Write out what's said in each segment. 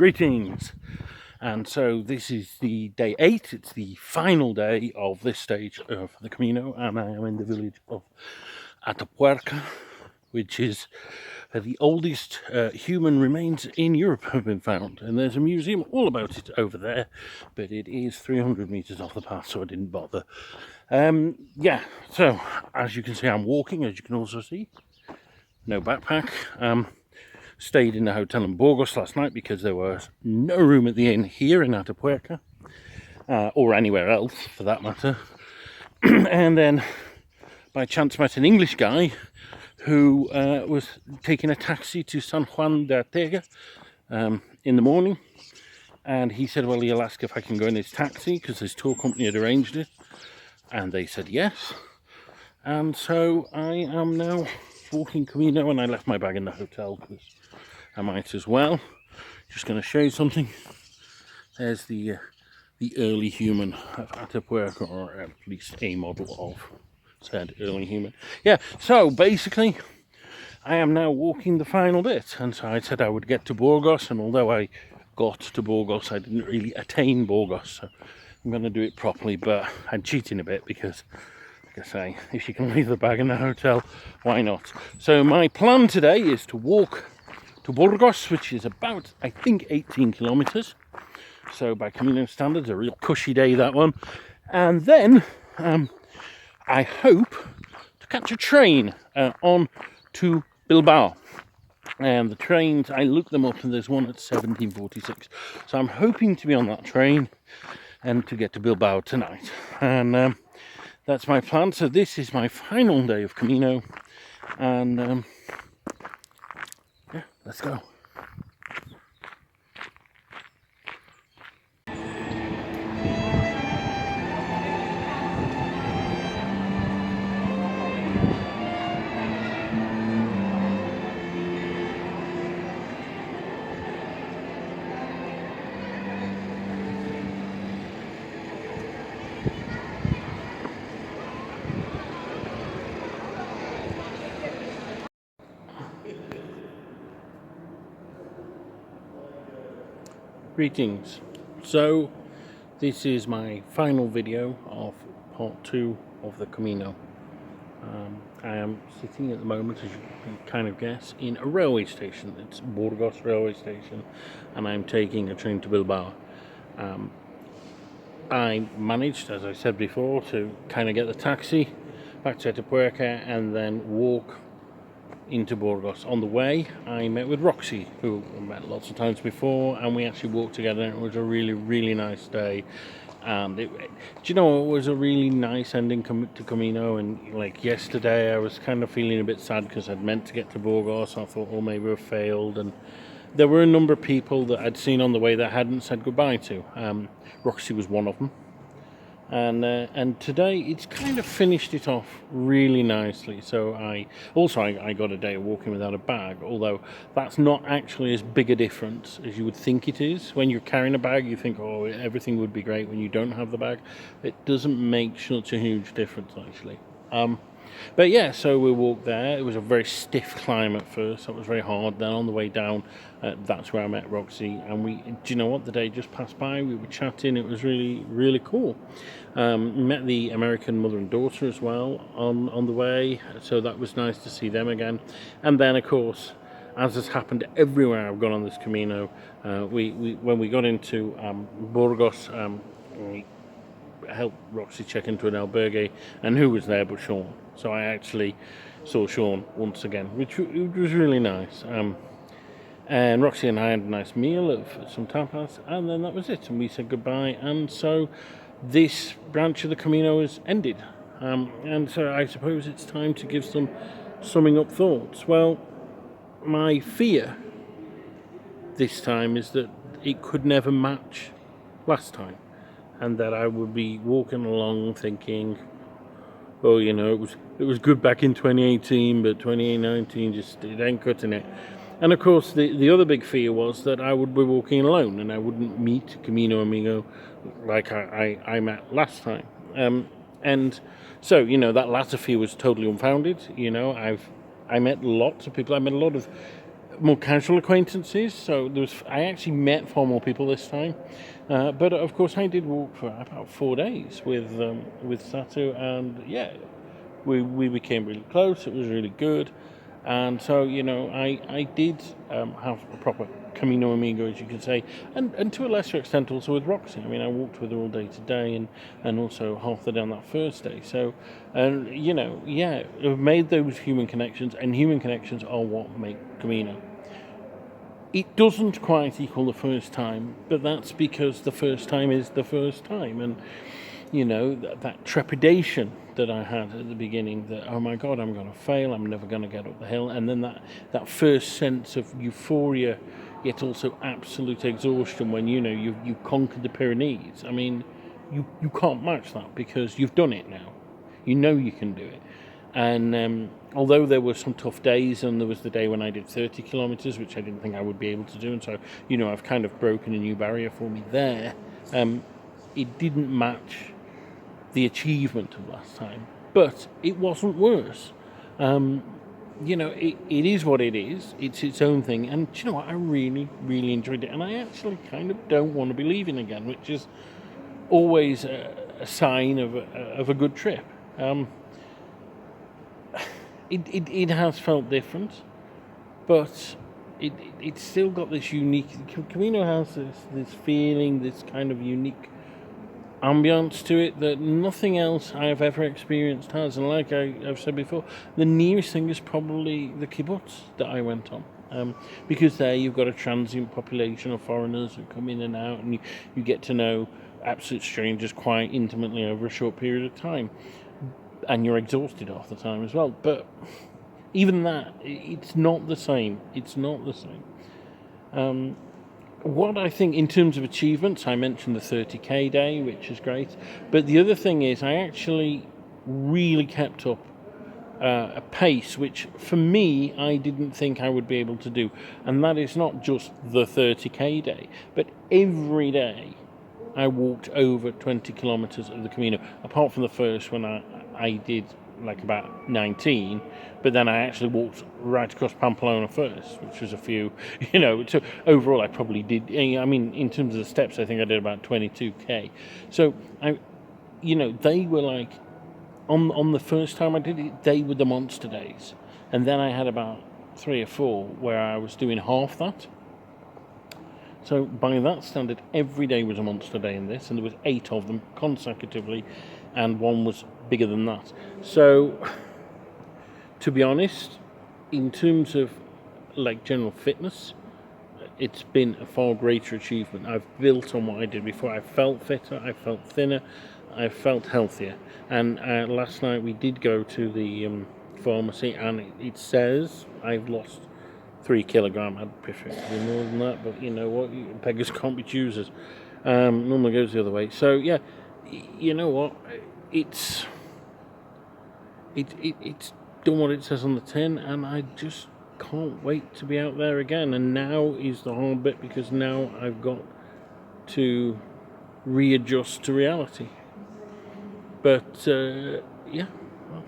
Greetings! And so this is the day 8, it's the final day of this stage of the Camino, and I am in the village of Atapuerca, which is the oldest human remains in Europe have been found, and there's a museum all about it over there, but it is 300 meters off the path, so I didn't bother. So as you can see, I'm walking, as you can also see, no backpack. Stayed in the hotel in Burgos last night because there was no room at the inn here in Atapuerca, or anywhere else for that matter. And then by chance met an English guy who was taking a taxi to San Juan de Arteaga in the morning, and he said, well, he'll ask if I can go in his taxi because his tour company had arranged it, and they said yes. And so I am now walking Camino, and I left my bag in the hotel because I might as well. Just going to show you something. There's the early human of Atapuerca, or at least a model of said early human. Yeah, so basically I am now walking the final bit, and so I said I would get to Burgos, and although I got to Burgos, I didn't really attain Burgos, so I'm going to do it properly, but I'm cheating a bit because, like I say, if you can leave the bag in the hotel, why not? So my plan today is to walk to Burgos, which is about, I think, 18 kilometers. So by Camino standards, a real cushy day, that one. And then I hope to catch a train on to Bilbao. And the trains, I looked them up, and there's one at 17:46. So I'm hoping to be on that train and to get to Bilbao tonight. And that's my plan. So this is my final day of Camino, and yeah, let's go. Greetings. So this is my final video of part 2 of the Camino. I am sitting at the moment, as you can kind of guess, in a railway station. It's Burgos railway station, and I'm taking a train to Bilbao. I managed, as I said before, to kind of get the taxi back to Atapuerca and then walk into Burgos. On the way, I met with Roxy, who I met lots of times before, and we actually walked together, and it was a really, really nice day. And do you know, it was a really nice ending to Camino. And like yesterday, I was kind of feeling a bit sad because I'd meant to get to Burgos. I thought, oh, maybe we failed, and there were a number of people that I'd seen on the way that I hadn't said goodbye to. Roxy was one of them. And today it's kind of finished it off really nicely. So I got a day of walking without a bag, although that's not actually as big a difference as you would think it is. When you're carrying a bag, you think, oh, everything would be great. When you don't have the bag, it doesn't make such a huge difference actually. But yeah, so we walked there. It was a very stiff climb at first. That was very hard. Then on the way down, that's where I met Roxy. And do you know what? The day just passed by. We were chatting. It was really, really cool. Met the American mother and daughter as well on the way. So that was nice to see them again. And then, of course, as has happened everywhere I've gone on this Camino, when we got into Burgos, we helped Roxy check into an albergue, and who was there but Sean? So I actually saw Sean once again, which was really nice. And Roxy and I had a nice meal of some tapas, and then that was it, and we said goodbye. And so this branch of the Camino is ended. And so I suppose it's time to give some summing up thoughts. Well, my fear this time is that it could never match last time, and that I would be walking along thinking, oh, you know, it was good back in 2018, but 2019 just, it ain't cutting it. And of course, the other big fear was that I would be walking alone and I wouldn't meet Camino Amigo like I met last time. And so, you know, that latter fear was totally unfounded. You know, I met lots of people. I met a lot of more casual acquaintances. So I actually met far more people this time. But of course, I did walk for about 4 days with Satu, and yeah, we became really close. It was really good, and so I did have a proper Camino amigo, as you could say, and to a lesser extent also with Roxy. I mean, I walked with her all day today, and also half the day on that first day. So, and I've made those human connections, and human connections are what make Camino. It doesn't quite equal the first time, but that's because the first time is the first time. And, that trepidation that I had at the beginning, that, oh my God, I'm going to fail, I'm never going to get up the hill. And then that first sense of euphoria, yet also absolute exhaustion when, you conquered the Pyrenees. I mean, you can't match that because you've done it now. You know you can do it. And although there were some tough days, and there was the day when I did 30 kilometres, which I didn't think I would be able to do, and so, I've kind of broken a new barrier for me there, it didn't match the achievement of last time, but it wasn't worse. It is what it is. It's its own thing, and do you know what? I really, really enjoyed it, and I actually kind of don't want to be leaving again, which is always a sign of a good trip. It has felt different, but it's still got this unique. Camino has this feeling, this kind of unique ambience to it that nothing else I have ever experienced has. And like I've said before, the nearest thing is probably the kibbutz that I went on, because there you've got a transient population of foreigners who come in and out, and you get to know absolute strangers quite intimately over a short period of time. And you're exhausted half the time as well. But even that, it's not the same. It's not the same. What I think in terms of achievements, I mentioned the 30k day, which is great. But the other thing is I actually really kept up a pace which, for me, I didn't think I would be able to do. And that is not just the 30k day, but every day I walked over 20 kilometres of the Camino, apart from the first when I did like about 19, but then I actually walked right across Pamplona first, which was a few, so overall I probably did, I mean, in terms of the steps, I think I did about 22k. So they were like, on the first time I did it, they were the monster days. And then I had about 3 or 4 where I was doing half that. So by that standard, every day was a monster day in this, and there was 8 of them consecutively, and one was bigger than that. So, to be honest, in terms of like general fitness, it's been a far greater achievement. I've built on what I did before. I felt fitter, I felt thinner, I felt healthier. And last night we did go to the pharmacy, and it says I've lost 3 kilograms. I'd prefer it to be more than that, but you know what? Beggars can't be choosers. Normally goes the other way. So yeah, you know what? It's done what it says on the tin, and I just can't wait to be out there again. And now is the hard bit, because now I've got to readjust to reality. But yeah, well,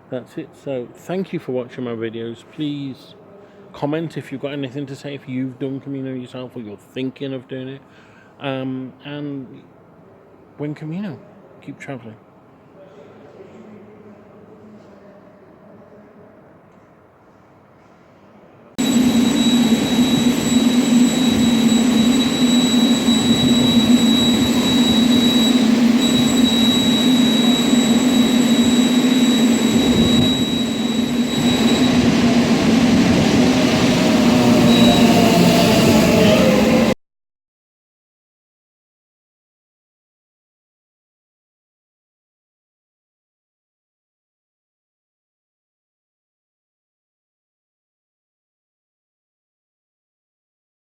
that's it. So thank you for watching my videos. Please comment if you've got anything to say, if you've done Camino yourself or you're thinking of doing it. And when Camino, keep traveling.